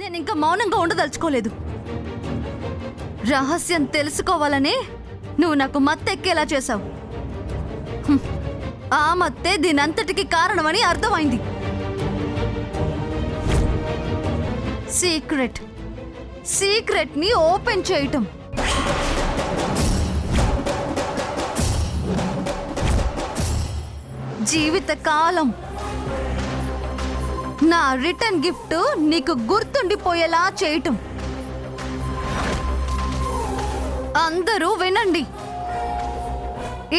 నేను ఇంకా మౌనంగా ఉండదలుచుకోలేదు. రహస్యం తెలుసుకోవాలనే నువ్వు నాకు మత్తెక్కేలా చేశావు. ఆ మత్తే దీనంతటికి కారణమని అర్థమైంది. సీక్రెట్ ని ఓపెన్ చేయటం. జీవితకాలం నా రిటర్న్ గిఫ్ట్ నీకు గుర్తుండిపోయేలా చేయటం. అందరూ వినండి.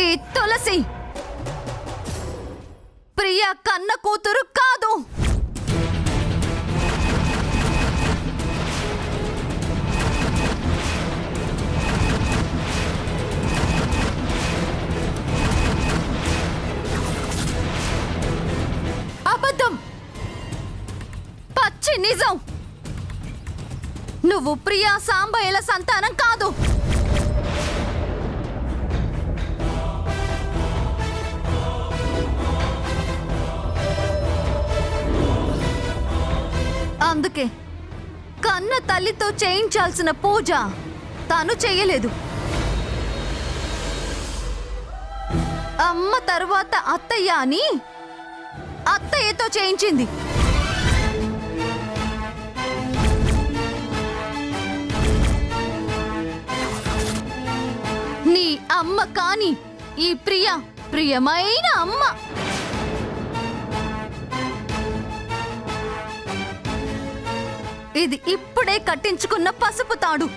ఈ తులసి ప్రియా కన్న కూతురు కాదు. అబద్ధం, పచ్చి నిజం. నువ్వు ప్రియా సాంబయ్యల సంతానం కాదు. అందుకే కన్న తల్లితో చేయించాల్సిన పూజ తాను చెయ్యలేదు. అమ్మ తరువాత అత్తయ్య అని అత్తయ్యతో చేయించింది. నీ అమ్మ కాని ఈ ప్రియమైన అమ్మ. ఇది ఇప్పుడే కట్టించుకున్న పసుపు తాడు.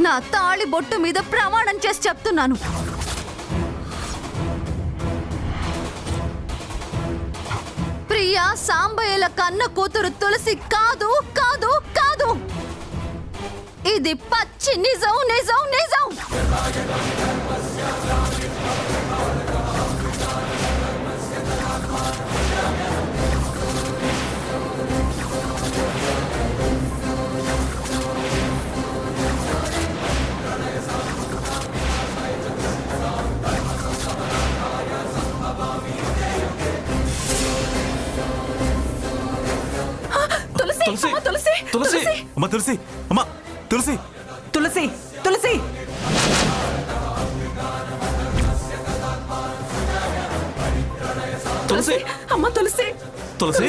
నా తాళి బొట్టు మీద ప్రమాణం చేసి చెప్తున్నాను. ప్రియా సాంబయ్యల కన్న కూతురు తులసి కాదు కాదు కాదు. ఇది పచ్చి నిజం నిజం నిజం. తులసి తులసి తులసి అమ్మ తులసి అమ్మ తులసి తులసి తులసి తులసి అమ్మ తులసి తులసి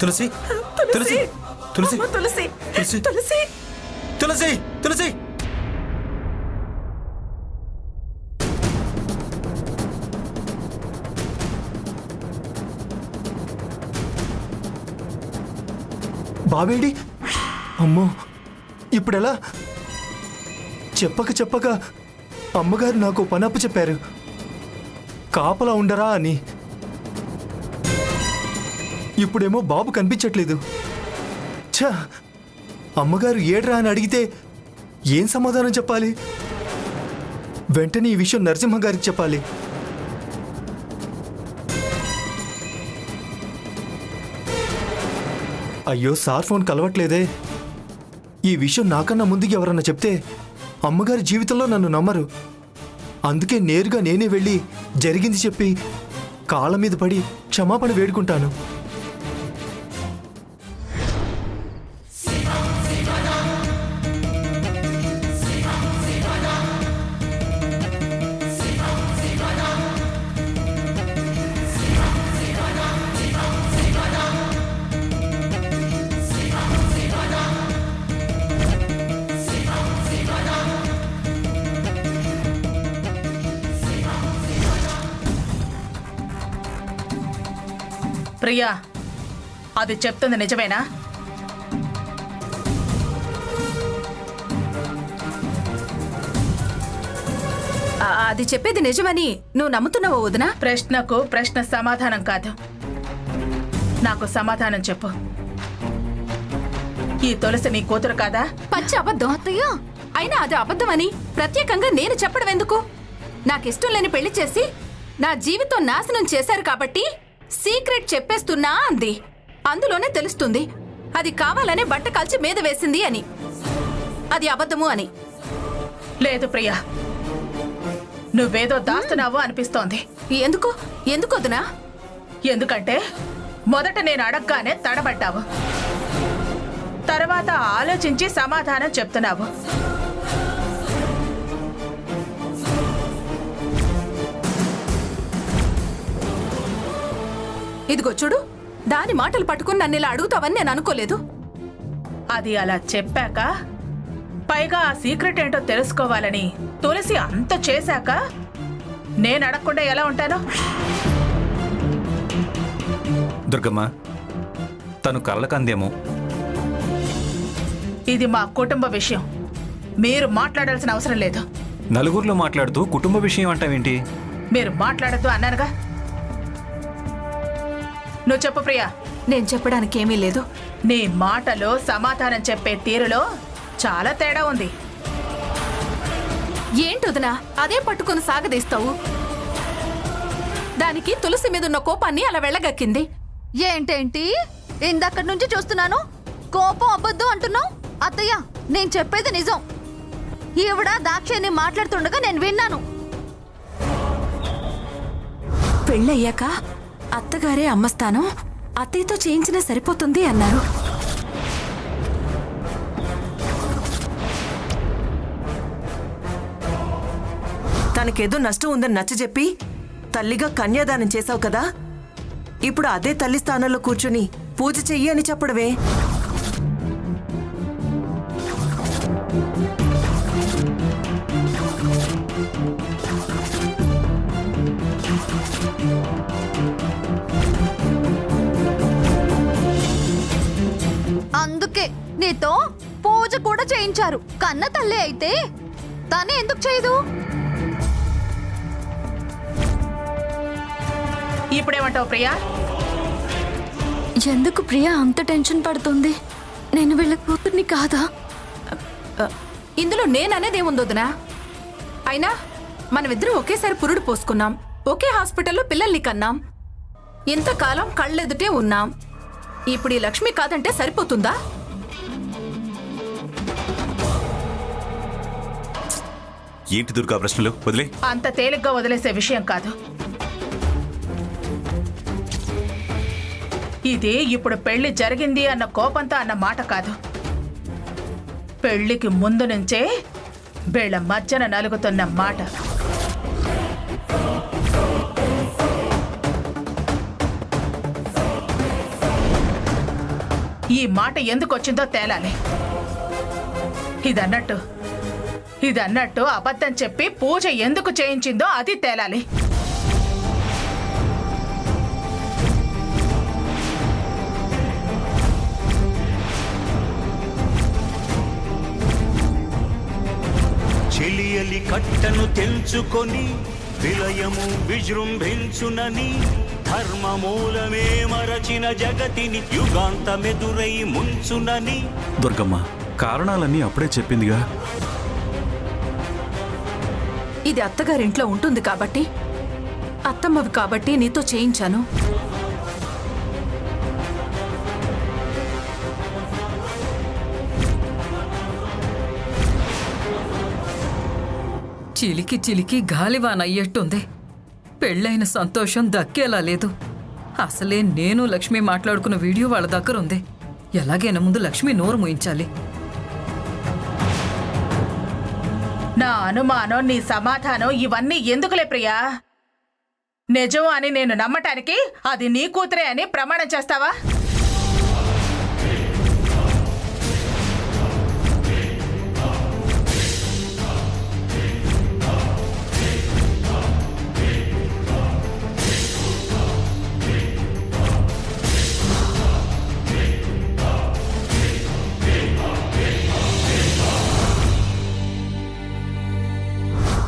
తులసి తులసి తులసి తులసి తులసి తులసి తులసి తులసి బాబేడి. అమ్మో, ఇప్పుడెలా? చెప్పక అమ్మగారు నాకు పనప్పు చెప్పారు, కాపలా ఉండరా అని. ఇప్పుడేమో బాబు కనిపించట్లేదు. ఛా, అమ్మగారు ఏడ్రా అని అడిగితే ఏం సమాధానం చెప్పాలి? వెంటనే ఈ విషయం నరసింహ గారికి చెప్పాలి. అయ్యో, సార్ ఫోన్ కలవట్లేదే. ఈ విషయం నాకన్నా ముందుగా ఎవరన్నా చెప్తే అమ్మగారి జీవితంలో నన్ను నమ్మరు. అందుకే నేరుగా నేనే వెళ్ళి జరిగింది చెప్పి కాళ్ళ మీద పడి క్షమాపణ వేడుకుంటాను. ప్రియా, అది చెప్తుంది నిజమేనా? అది చెప్పేది నిజమని నువ్వు నమ్ముతున్నావా వదినా? ప్రశ్నకు ప్రశ్న సమాధానం కాదు, నాకు సమాధానం చెప్పు. ఈ తులసి నీ కూతురు కాదా? పచ్చి అబద్ధం అత్తయ్య. అయినా అది అబద్ధమని ప్రత్యేకంగా నేను చెప్పడం ఎందుకు? నాకిష్టం లేని పెళ్లి చేసి నా జీవితం నాశనం చేశారు కాబట్టి సీక్రెట్ చెప్పేస్తున్నా అంది. అందులోనే తెలుస్తుంది అది కావాలనే బట్ట కాల్చి మీద వేసింది అని, అది అబద్ధము అని. లేదు ప్రియా, నువ్వేదో దాస్తున్నావు అనిపిస్తోంది. ఎందుకు వదినా? ఎందుకంటే మొదట నేను అడగగానే తడబడ్డావు, తర్వాత ఆలోచించి సమాధానం చెప్తున్నావు. ఇదిగో చూడు, దాని మాటలు పట్టుకుని నన్ను ఇలా అడుగుతావని నేను అనుకోలేదు. అది అలా చెప్పాక, పైగా ఆ సీక్రెట్ ఏంటో తెలుసుకోవాలని తులసి అంత చేశాక నేను అడగకుండా ఎలా ఉంటాను? దుర్గమ్మ, తను కలలకందేమో. ఇది మా కుటుంబ విషయం, మీరు మాట్లాడాల్సిన అవసరం లేదు. నలుగురిలో మాట్లాడుతూ కుటుంబ విషయం అంటావేంటి? మీరు మాట్లాడద్దు అన్నానుగా. నువ్వు చెప్పు ప్రియా. నేను చెప్పడానికి ఏమీ లేదు. నీ మాటలో సమాధానం చెప్పే తీరులో చాలా తేడా ఉంది. ఏంటొదినా అదే పట్టుకుని సాగదీస్తావు? దానికి తులసి మీద ఉన్న కోపాన్ని అలా వెళ్ళగక్కింది. ఏంటేంటి ఇందక్కడి నుంచి చూస్తున్నాను, కోపం అబద్ధం అంటున్నావు. అత్తయ్య, నేను చెప్పేది నిజం. ఈవిడ దాక్షాయణి మాట్లాడుతుండగా నేను విన్నాను. పెళ్ళయ్యాక అత్తగారే అమ్మస్తాను, అత్తయ్యతో చేయించినా సరిపోతుంది అన్నారు. తనకేదో నష్టం ఉందని నచ్చజెప్పి తల్లిగా కన్యాదానం చేశావు కదా, ఇప్పుడు అదే తల్లి స్థానంలో కూర్చుని పూజ చెయ్యి అని చెప్పడమే. అందుకే నీతో పూజ కూడా చేయించారు. కన్న తల్లి అయితే తనే ఎందుకు చేయదు? ఇప్పుడేమంటావు ప్రియా? ఎందుకు ప్రియా అంత టెన్షన్ పడుతుంది? నేను వీళ్ళ కూతుర్ని కాదా? ఇందులో నేననేదేముందొదినా? అయినా మనమిద్దరం ఒకేసారి పురుడు పోసుకున్నాం, ఒకే హాస్పిటల్లో పిల్లల్ని కన్నాం, ఇంతకాలం కళ్ళెదుటే ఉన్నాం. ఇప్పుడు ఈ లక్ష్మి కాదంటే సరిపోతుందా? ఏంటి దుర్గా ప్రశ్నలు? వదిలే. అంత తేలిగ్గా వదిలేసే విషయం కాదు ఇది. ఇప్పుడు పెళ్లి జరిగింది అన్న కోపంతో అన్న మాట కాదు. పెళ్లికి ముందు నుంచే వీళ్ళ మధ్యన నలుగుతున్న మాట. ఈ మాట ఎందుకు వచ్చిందో తేలాలి. ఇదన్నట్టు అబద్ధం చెప్పి పూజ ఎందుకు చేయించిందో అది తేలాలి. చెలియలి కట్టను తెంచుకొని విలయము విజృంభించునని ధర్మమూలమే మరచిన జగతిని యుగాంతమెదురై ముంచునని. దుర్గమ్మ, కారణాలన్నీ అప్పుడే చెప్పిందిగా. ఇది అత్తగారింట్లో ఉంటుంది కాబట్టి, అత్తమ్మవి కాబట్టి నీతో చేయించాను. చిలికి చిలికి గాలివాన అయ్యేట్టుంది. పెళ్ళైన సంతోషం దక్కేలా లేదు. అసలే నేను లక్ష్మి మాట్లాడుకున్న వీడియో వాళ్ళ దగ్గర ఉంది. ఎలాగైనా ముందు లక్ష్మి నోరు మూయించాలి. నా అనుమానం, నీ సమాధానం ఇవన్నీ ఎందుకులే ప్రియా? నిజం అని నేను నమ్మటానికి అది నీ కూతురే అని ప్రమాణం చేస్తావా?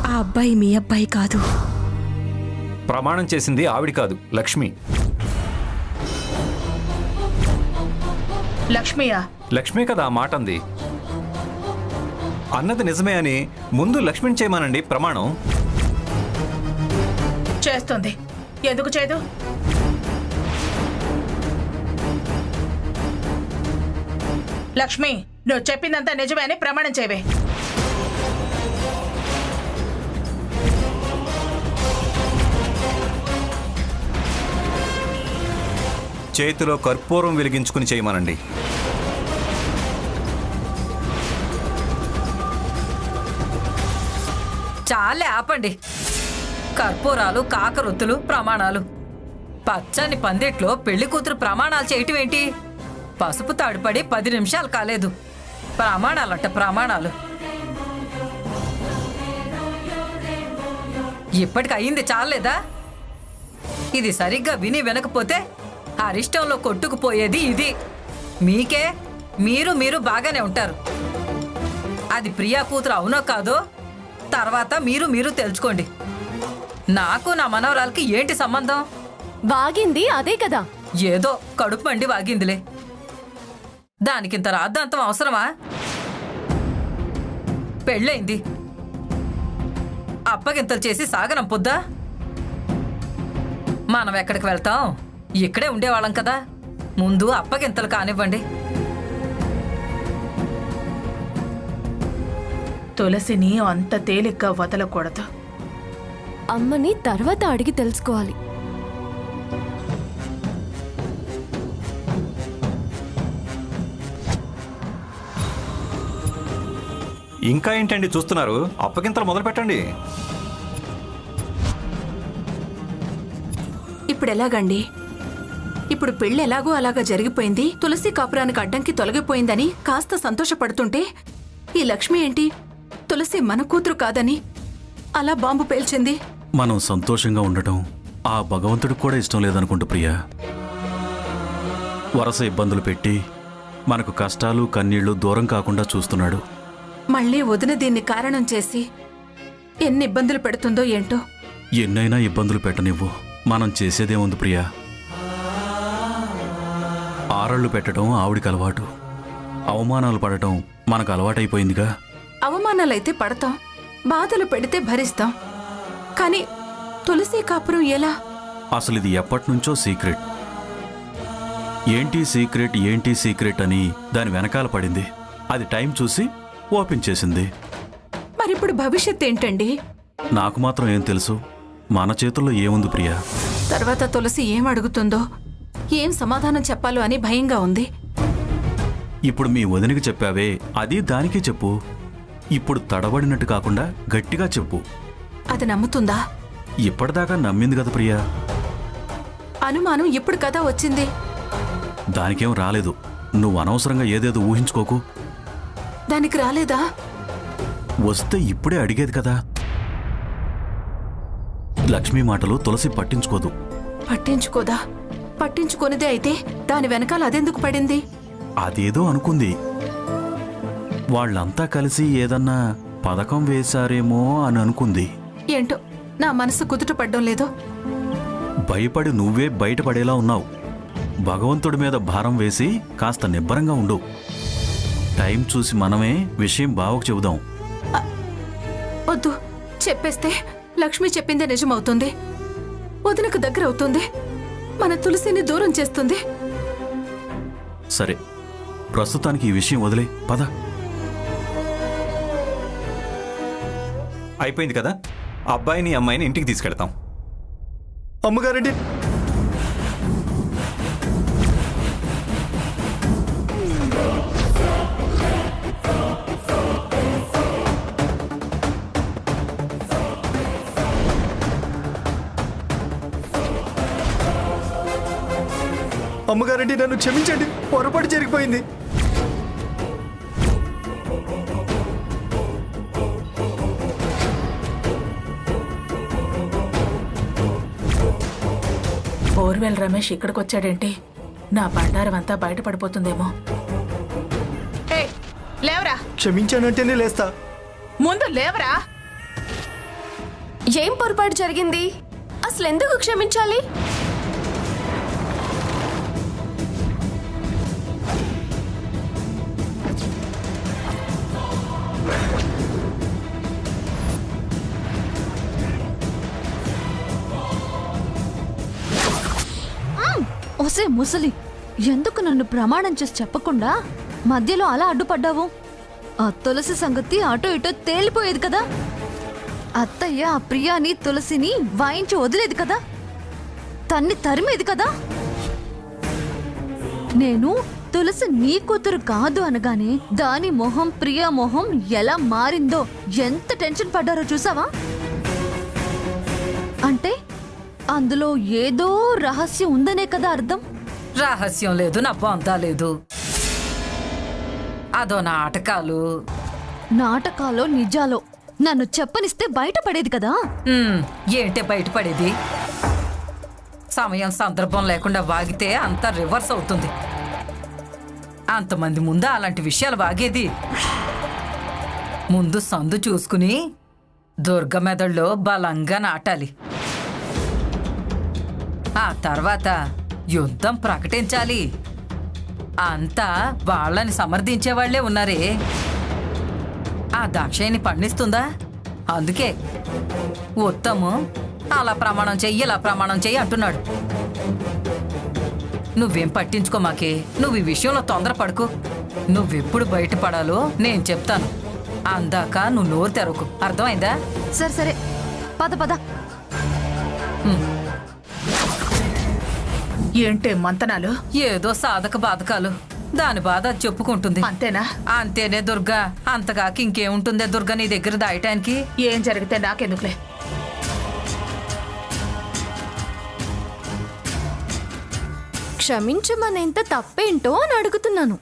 ఆ అబ్బాయి మీ అబ్బాయి కాదు. ప్రమాణం చేసింది ఆవిడ కాదు, లక్ష్మి. లక్ష్మియా? లక్ష్మే కదా ఆ మాట అంది. అన్నది నిజమే అని ముందు లక్ష్మిని చేయమనండి ప్రమాణం. చేస్తుంది. ఎందుకు చేయదు? లక్ష్మి, నువ్వు చెప్పిందంతా నిజమే అని ప్రమాణం చేయవే. చేతిలో కర్పూరం వెలిగించుకుని చేయమనండి. చాలే ఆపండి. కర్పూరాలు, కాకరొత్తులు, ప్రమాణాలు. పచ్చని పందిట్లో పెళ్లి కూతురు ప్రమాణాలు చేయటం ఏంటి? పసుపు తాడిపడి 10 నిమిషాలు కాలేదు. ప్రమాణాలంట ప్రమాణాలు. ఇప్పటికి అయింది చాలేదా? ఇది సరిగ్గా విని వినకపోతే అరిష్టంలో కొట్టుకుపోయేది ఇది. మీకే మీరు బాగానే ఉంటారు. అది ప్రియా కూతురు అవునో కాదో తర్వాత మీరు తెలుసుకోండి. నాకు నా మనవరాలకి ఏంటి సంబంధం? వాగింది అదే కదా. ఏదో కడుపు మండి వాగిందిలే. దానికింత రాద్ధాంతం అవసరమా? పెళ్ళైంది, అప్పగింతలు చేసి సాగనంపొద్దా? మనం ఎక్కడికి వెళ్తాం? ఇక్కడే ఉండేవాళ్ళం కదా. ముందు అప్పగింతలు కానివ్వండి. తులసిని అంత తేలిగ్గా వదలకూడదు. అమ్మని తర్వాత అడిగి తెలుసుకోవాలి. ఇంకా ఏంటండి చూస్తున్నారు? అప్పగింతలు మొదలు పెట్టండి. ఇప్పుడు ఎలాగండి? ఇప్పుడు పెళ్లి ఎలాగో అలాగా జరిగిపోయింది. తులసి కాపురానికి అడ్డంకి తొలగిపోయిందని కాస్త సంతోషపడుతుంటే ఈ లక్ష్మి ఏంటి తులసి మన కూతురు కాదని అలా బాంబు పేల్చింది. మనం సంతోషంగా ఉండటం ఆ భగవంతుడికి కూడా ఇష్టం లేదనుకుంటూ ప్రియా. వరస ఇబ్బందులు పెట్టి మనకు కష్టాలు కన్నీళ్లు దూరం కాకుండా చూస్తున్నాడు. మళ్ళీ వదిన దీన్ని కారణం చేసి ఎన్ని ఇబ్బందులు పెడుతుందో ఏంటో. ఎన్నైనా ఇబ్బందులు పెట్టనివ్వు, మనం చేసేదేముంది ప్రియా. ఆరళ్ళు పెట్టడం ఆవిడికి అలవాటు, అవమానాలు పడటం మనకు అలవాటైపోయిందిగా. అవమానాలైతే పడతాం, బాధలు పెడితే భరిస్తాం. కానీ తులసి కాపురం ఎలా? అసలు ఇది ఎప్పటినుంచో సీక్రెట్. ఏంటి సీక్రెట్ అని దాని వెనకాల పడింది. అది టైం చూసి ఓపెన్ చేసింది. మరిప్పుడు భవిష్యత్ ఏంటండి? నాకు మాత్రం ఏం తెలుసు? మన చేతుల్లో ఏముంది ప్రియా. తర్వాత తులసి ఏం అడుగుతుందో, ఏం సమాధానం చెప్పాలో అని భయంగా ఉంది. ఇప్పుడు మీ వదినకి చెప్పావే, అది దానికి చెప్పు. ఇప్పుడు తడబడినట్టు కాకుండా గట్టిగా చెప్పు. అది నమ్ముతుందా? ఇప్పటిదాకా నమ్మింది కదా ప్రియా. అనుమానం ఇప్పుడు కదా వచ్చింది. దానికేం రాలేదు. నువ్వు అనవసరంగా ఏదేదో ఊహించుకోకు. దానికి రాలేదా? వస్తే ఇప్పుడే అడిగేది కదా. లక్ష్మి మాటలు తులసి పట్టించుకోదు. పట్టించుకోదా? పట్టించుకొనిదే అయితే దాని వెనకాల అదెందుకు పడింది? అదేదో అనుకుంది. వాళ్ళంతా కలిసి ఏదన్నా పథకం వేశారేమో అని అనుకుంది. ఏంటో నా మనసు కుదుట పడ్డం లేదు. భయపడి నువ్వే బయటపడేలా ఉన్నావు. భగవంతుడి మీద భారం వేసి కాస్త నిబ్బరంగా ఉండు. టైం చూసి మనమే విషయం బావకు చెబుదాం. వద్దు, చెప్పేస్తే లక్ష్మి చెప్పిందే నిజమవుతుంది. వదినకు దగ్గర అవుతుంది, మన తులసిని దూరం చేస్తుంది. సరే, ప్రస్తుతానికి ఈ విషయం వదిలే పద. అయిపోయింది కదా. అబ్బాయిని అమ్మాయిని ఇంటికి తీసుకెళ్తాం. అమ్మగారండి, అమ్మగారండి నన్ను క్షమించండి, పొరపాటు జరిగిపోయింది. బోర్వెల్ రమేష్ ఇక్కడికి వచ్చాడేంటి? నా బండారం అంతా బయటపడిపోతుందేమో. లేవరా! క్షమించానంటేనే లేస్తా. ముందు లేవరా! ఏం పొరపాటు జరిగింది? అసలు ఎందుకు క్షమించాలి? ఒసే ముసలి, ఎందుకు నన్ను ప్రమాణం చేసి చెప్పకుండా మధ్యలో అలా అడ్డుపడ్డావు? ఆ తులసి సంగతి అటో ఇటో తేలిపోయేది కదా. అత్తయ్య ఆ ప్రియాని తులసిని వాయించి వదిలేది కదా, తన్ని తరిమేది కదా. నేను తులసి నీ కూతురు కాదు అనగానే దాని మొహం ప్రియా మొహం ఎలా మారిందో, ఎంత టెన్షన్ పడ్డారో చూసావా? అంటే అందులో ఏదో రహస్యం ఉందనే కదా అర్థం. రహస్యం లేదు, నా బొందా లేదు. అదో నాటకాలు. నాటకాలో నిజాలో నన్ను చెప్పనిస్తే బయటపడేది కదా. ఏంటే బయటపడేది? సమయం సందర్భం లేకుండా వాగితే అంతా రివర్స్ అవుతుంది. అంతమంది ముందు అలాంటి విషయాలు వాగేది. ముందు సందు చూసుకుని దుర్గ మెదడులో బలంగా నాటాలి. ఆ తర్వాత యుద్ధం ప్రకటించాలి. అంతా వాళ్ళని సమర్థించేవాళ్లే ఉన్నారే. ఆ దాక్షాయిని పండిస్తుందా? అందుకే ఉత్తము అలా ప్రమాణం చెయ్యి, ఇలా ప్రమాణం చెయ్యి అంటున్నాడు. నువ్వేం పట్టించుకో మాకే. నువ్వు ఈ విషయంలో తొందరపడకు. నువ్వెప్పుడు బయటపడాలో నేను చెప్తాను. అందాక నువ్వు నోరు తెరకు. అర్థమైందా? సరే సరే, పద పద. ఏంటే మంతనాలు? ఏదో సాధక బాధకాలు. దాని బాధ అది చెప్పుకుంటుంది. అంతేనా? అంతేనే దుర్గా. అంతగాకి ఇంకేముంటుందే దుర్గా నీ దగ్గర దాయటానికి? ఏం జరిగితే నాకెందుకులే. క్షమించమనేంత తప్పేంటో అని అడుగుతున్నాను.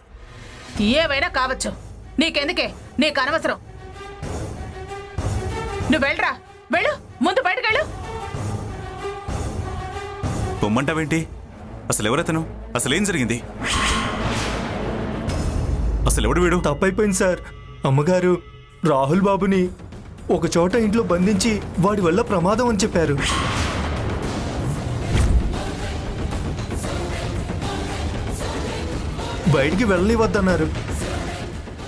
ఏవైనా కావచ్చు, నీకెందుకే? నీకు అనవసరం. నువ్వు వెళ్ళరా, వెళ్ళు. ముందు బయటకెళ్ళు. పొమ్మంటావేంటి? అసలు ఎవరైతను? అసలేం జరిగింది? అసలు ఎవడు వీడు? తప్పైపోయింది సార్. అమ్మగారు రాహుల్ బాబుని ఒక చోట ఇంట్లో బంధించి వాడి వల్ల ప్రమాదం అని చెప్పారు. బయటికి వెళ్ళనివద్దన్నారు.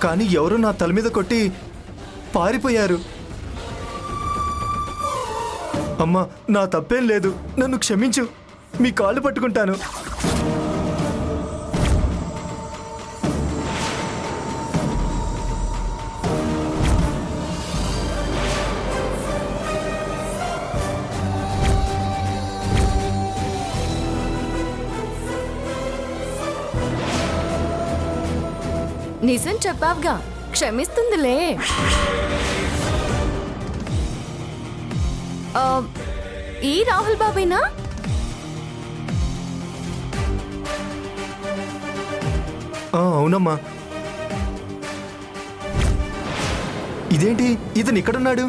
కానీ ఎవరో నా తల మీద కొట్టి పారిపోయారు. అమ్మా, నా తప్పేం లేదు, నన్ను క్షమించు. మీ కాళ్ళు పట్టుకుంటాను. నిజం చెప్పావుగా, క్షమిస్తుందిలే. ఈ రాహుల్ బాబేనా? అవునమ్మా. ఇదేంటి, ఇతను ఇక్కడున్నాడు?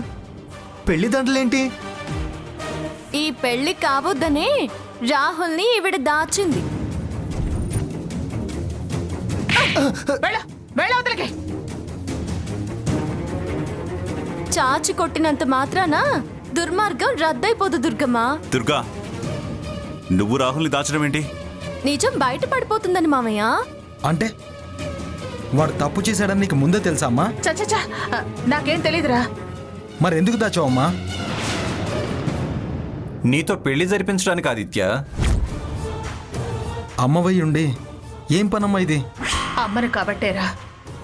పెళ్లి దండలేంటి? ఈ పెళ్లి కావద్దనే రాహుల్ని ఈవిడ దాచింది. వెళ్ళవతలకి. చాచి కొట్టినంత మాత్రాన దుర్మార్గం రద్దయిపోదు దుర్గమ్మా. దుర్గా, నువ్వు రాహుల్ని దాచడం ఏంటి? నిజం బయటపడిపోతుందని మామయ్య. అంటే వాడు తప్పు చేశాడని నీకు ముందే తెలుసా అమ్మా? చచ్చా, నాకేం తెలీదురా. మరి ఎందుకు దాచావమ్మా? నీతో పెళ్లి జరిపించడానికి ఆదిత్య. అమ్మవై ఉండి ఏం పనమ్మా ఇది? అమ్మను కాబట్టేరా,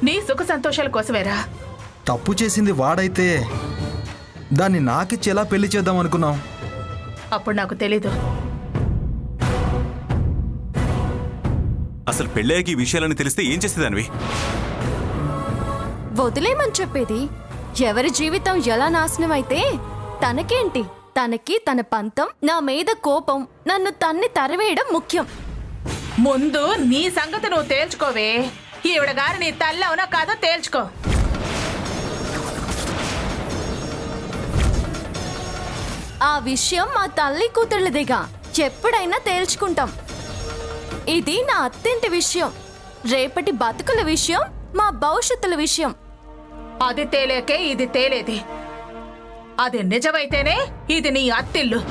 నీ సుఖ సంతోషాల కోసమేరా. తప్పు చేసింది వాడైతే దాన్ని నాకిచ్చి ఎలా పెళ్లి చేద్దాం అనుకున్నాం? అప్పుడు నాకు తెలీదు. అసలు పెళ్ళయ్యాక ఈ విషయాలని తెలిస్తే ఏం చేసేదానివి? వదిలేమని చెప్పేది. ఎవరి జీవితం ఎలా నాశనం అయితే తనకేంటి? తనకి తన పంతం, నా మీద కోపం, నన్ను తన్ని తరివేయడం ముఖ్యం. ముందు నీ సంగతి నువ్వు తేల్చుకోవే. ఈవిడ గారు నీ తల్లి అవునా కాదో తేల్చుకో. ఆ విషయం మా తల్లి కూతుళ్ళదిగా, ఎప్పుడైనా తేల్చుకుంటాం. ఇది నా అత్తింటి విషయం, రేపటి బతుకుల విషయం, మా భవిష్యత్తుల విషయం. అది తేలేకే ఇది తేలేది. అది నిజమైతేనే ఇది నీ అత్తిల్లు.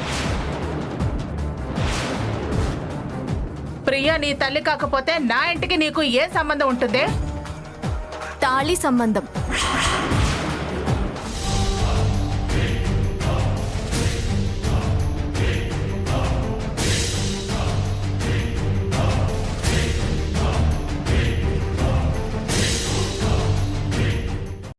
ప్రియా నీ తల్లి కాకపోతే నా ఇంటికి నీకు ఏ సంబంధం ఉంటుంది? తాళి సంబంధం.